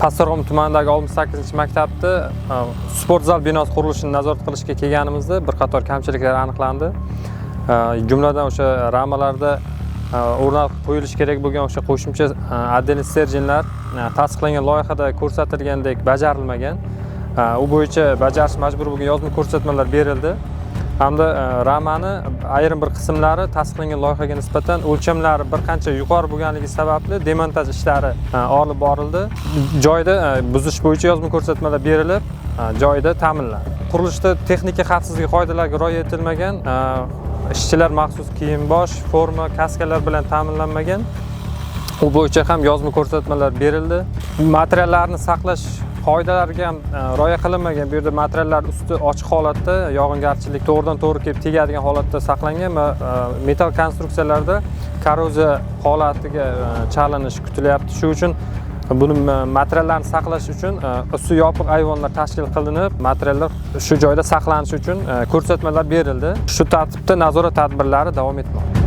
Pastdarg'om tumanidagi 68-maktabda sport zal binosi qurilishini nazorat qilishga kelganimizda bir qator kamchiliklar aniqlandi. Jumladan o'sha ramalarda o'rnatib qo'yilishi kerak bo'lgan o'sha qo'shimcha отдельный stерженlar tasdiqlangan loyihada ko'rsatilgandek bajarilmagan. U bo'yicha bajarish majbur bo'lgan yozma ko'rsatmalar berildi. Hamda ramani ayrim bir qismlari tasdiqlangan loyihaga nisbatan o'lchamlari bir qancha yuqori bo'lganligi sababli demontaj ishlari olib borildi. Joyda buzish bo'yicha yozma ko'rsatmalar berilib, joyida ta'minlandi. Qurilishda texnika xavfsizligi qoidalariga rioya etilmagan, ishchilar maxsus kiyim-bosh, forma, kaskalar bilan ta'minlanmagan. U bo'yicha ham yozma ko'rsatmalar berildi. Materiallarni saqlash qoidalariga ham rioya qilinmagan. Bu yerda materiallar usti ochiq holatda, yog'ingarchilik to'g'ridan-to'g'ri kelib tegadigan holatda saqlangan va metall konstruksiyalarda korroziya holatiga chalinish kutilyapti. Shu uchun buni materiallarni saqlash uchun usti yopiq ayvonlar tashkil qilinib, materiallar shu joyda saqlanishi uchun ko'rsatmalar berildi. Shu tartibda nazorat tadbirlari davom etmoqda.